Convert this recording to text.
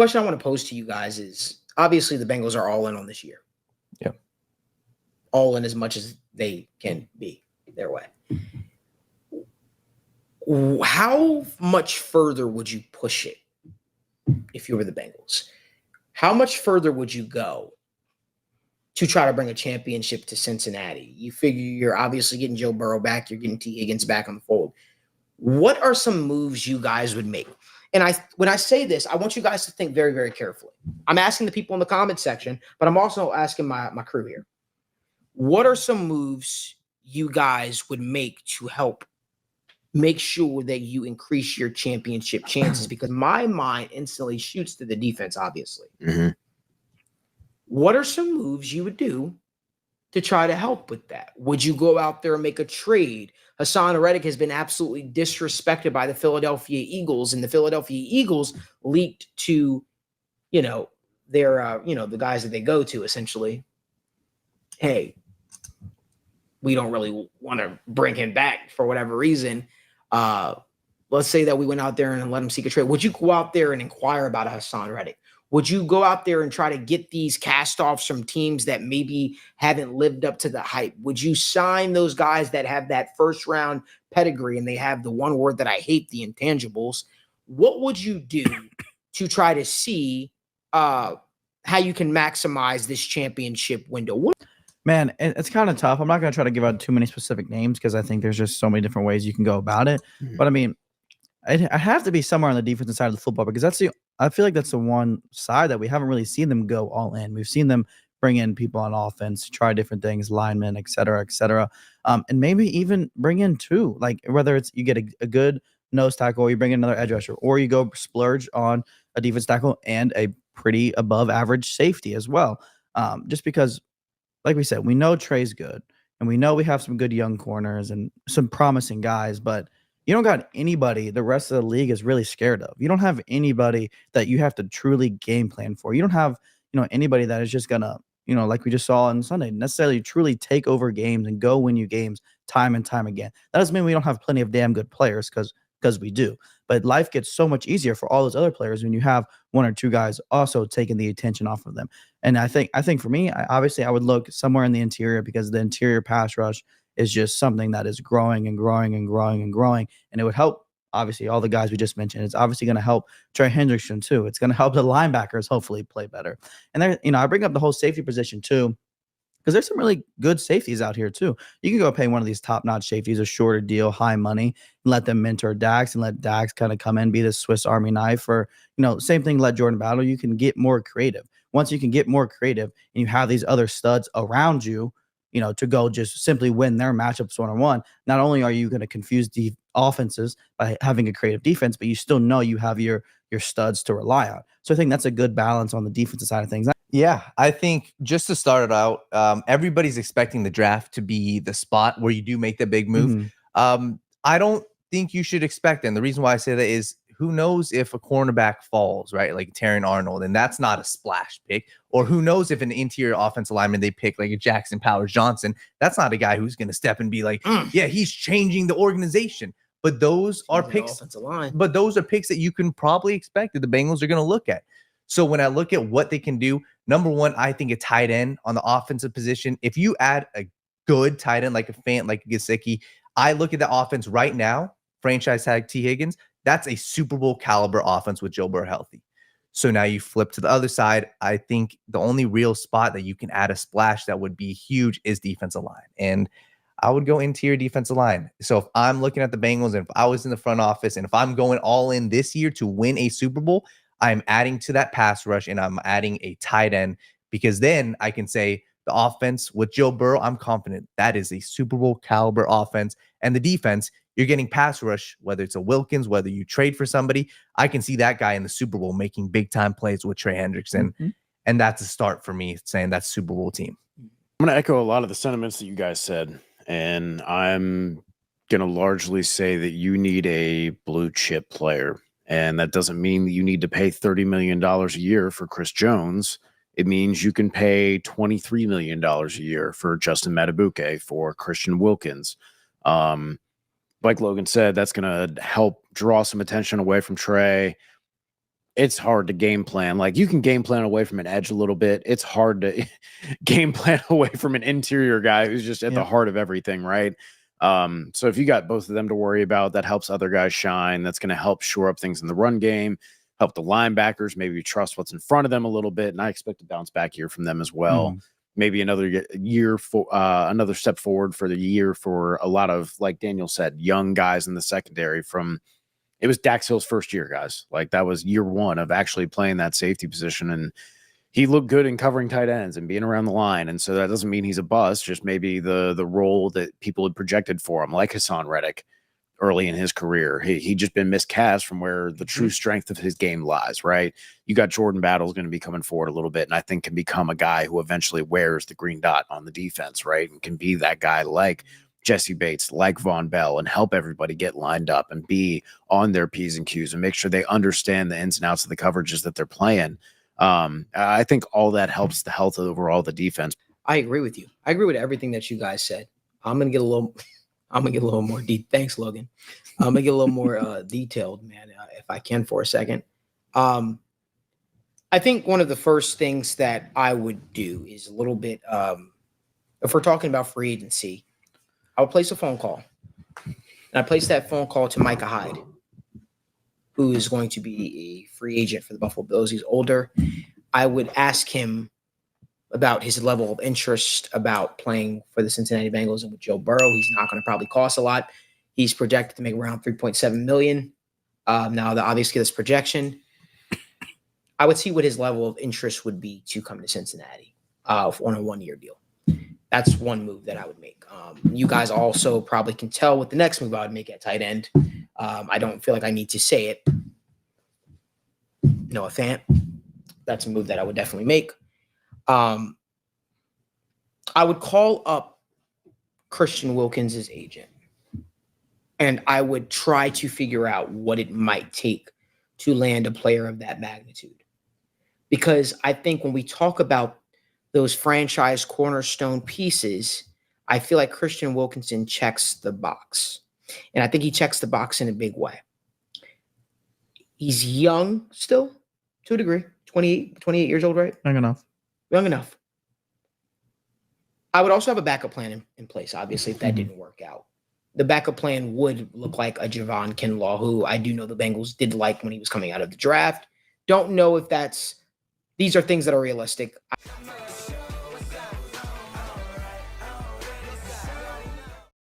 question I want to pose to you guys is, obviously the Bengals are all in on this year. Yeah. All in as much as they can be their way. How much further would you push it if you were the Bengals? How much further would you go to try to bring a championship to Cincinnati? You figure you're obviously getting Joe Burrow back. You're getting T. Higgins back on the fold. What are some moves you guys would make? And when I say this, I want you guys to think very, very carefully. I'm asking the people in the comment section, but I'm also asking my crew here. What are some moves you guys would make to help make sure that you increase your championship chances? Because my mind instantly shoots to the defense, obviously. Mm-hmm. What are some moves you would do to try to help with that? Would you go out there and make a trade? Hassan Reddick has been absolutely disrespected by the Philadelphia Eagles, and the Philadelphia Eagles leaked to, their, the guys that they go to, essentially, hey, we don't really want to bring him back for whatever reason. Let's say that we went out there and let him seek a trade. Would you go out there and inquire about a Hassan Reddick? Would you go out there and try to get these cast-offs from teams that maybe haven't lived up to the hype? Would you sign those guys that have that first-round pedigree and they have the one word that I hate, the intangibles? What would you do to try to see how you can maximize this championship window? Man, it's kind of tough. I'm not going to try to give out too many specific names because I think there's just so many different ways you can go about it. Mm-hmm. But, I mean, I have to be somewhere on the defensive side of the football because I feel like that's the one side that we haven't really seen them go all in. We've seen them bring in people on offense, try different things, linemen, et cetera, and maybe even bring in two, like whether it's you get a good nose tackle or you bring in another edge rusher, or you go splurge on a defense tackle and a pretty above average safety as well. Just because, like we said, we know Trey's good and we know we have some good young corners and some promising guys, but you don't got anybody the rest of the league is really scared of. You don't have anybody that you have to truly game plan for. You don't have, anybody that is just gonna, like we just saw on Sunday, necessarily truly take over games and go win you games time and time again. That doesn't mean we don't have plenty of damn good players because we do. But life gets so much easier for all those other players when you have one or two guys also taking the attention off of them. And I think for me, I would look somewhere in the interior because the interior pass rush is just something that is growing and growing and growing and growing. And it would help, obviously, all the guys we just mentioned. It's obviously going to help Trey Hendrickson too. It's going to help the linebackers hopefully play better. And there, I bring up the whole safety position too, because there's some really good safeties out here too. You can go pay one of these top-notch safeties a shorter deal, high money, and let them mentor Dax and let Dax kind of come in, be the Swiss Army knife. Or, same thing, let Jordan Battle. You can get more creative. Once you can get more creative and you have these other studs around you, to go just simply win their matchups one-on-one, not only are you going to confuse the offenses by having a creative defense, but you still know you have your studs to rely on. So I think that's a good balance on the defensive side of things. Yeah, I think just to start it out, everybody's expecting the draft to be the spot where you do make the big move. Mm-hmm. I don't think you should expect, and the reason why I say that is, who knows if a cornerback falls, right? Like Terran Arnold, and that's not a splash pick. Or who knows if an interior offensive lineman they pick, like a Jackson Powers Johnson, that's not a guy who's going to step and be like, yeah, he's changing the organization. But those are picks. But those are picks that you can probably expect that the Bengals are going to look at. So when I look at what they can do, number one, I think a tight end on the offensive position. If you add a good tight end like a Fant, like a Gesicki, I look at the offense right now, franchise tag T. Higgins, that's a Super Bowl caliber offense with Joe Burrow healthy. So now you flip to the other side. I think the only real spot that you can add a splash that would be huge is defensive line. And I would go interior defensive line. So if I'm looking at the Bengals and if I was in the front office and if I'm going all in this year to win a Super Bowl, I'm adding to that pass rush and I'm adding a tight end, because then I can say the offense with Joe Burrow, I'm confident that is a Super Bowl caliber offense. And the defense, you're getting pass rush, whether it's a Wilkins, whether you trade for somebody. I can see that guy in the Super Bowl making big time plays with Trey Hendrickson. Mm-hmm. And that's a start for me saying that's Super Bowl team. I'm going to echo a lot of the sentiments that you guys said. And I'm going to largely say that you need a blue chip player. And that doesn't mean that you need to pay $30 million a year for Chris Jones. It means you can pay $23 million a year for Justin Matabuke, for Christian Wilkins. Like Logan said, that's going to help draw some attention away from Trey. it's hard to game plan. Like you can game plan away from an edge a little bit. It's hard to game plan away from an interior guy who's just at the heart of everything, right? So if you got both of them to worry about, that helps other guys shine. That's going to help shore up things in the run game, help the linebackers maybe trust what's in front of them a little bit. And I expect a bounce back here from them as well. Maybe another year for another step forward for the year for a lot of, like Daniel said, young guys in the secondary. It was Dax Hill's first year, guys. Like that was year one of actually playing that safety position. And he looked good in covering tight ends and being around the line. And so that doesn't mean he's a bust, just maybe the role that people had projected for him, like Hassan Reddick early in his career. He just been miscast from where the true strength of his game lies, right? You got Jordan Battle's going to be coming forward a little bit, and I think can become a guy who eventually wears the green dot on the defense, right? And can be that guy like Jesse Bates, like Von Bell, and help everybody get lined up and be on their P's and Q's and make sure they understand the ins and outs of the coverages that they're playing. I think all that helps the health of overall the defense. I agree with you. I agree with everything that you guys said. I'm gonna get a little more deep. Thanks, Logan. I'm gonna get a little more detailed, man, if I can for a second. I think one of the first things that I would do is a little bit. If we're talking about free agency, I would place a phone call, and I place that phone call to Micah Hyde, who is going to be a free agent for the Buffalo Bills. He's older. I would ask him about his level of interest about playing for the Cincinnati Bengals and with Joe Burrow. He's not going to probably cost a lot. He's projected to make around $3.7 million. Now, obviously, this projection, I would see what his level of interest would be to come to Cincinnati on a one-year deal. That's one move that I would make. You guys also probably can tell what the next move I would make at tight end. I don't feel like I need to say it. Noah Fant. That's a move that I would definitely make. I would call up Christian Wilkins' agent, and I would try to figure out what it might take to land a player of that magnitude. Because I think when we talk about those franchise cornerstone pieces, I feel like Christian Wilkinson checks the box. And I think he checks the box in a big way. He's young still, to a degree. 28 years old, right? Young enough. Young enough. I would also have a backup plan in place, obviously, if that didn't work out. The backup plan would look like a Javon Kinlaw, who I do know the Bengals did like when he was coming out of the draft. Don't know if these are things that are realistic.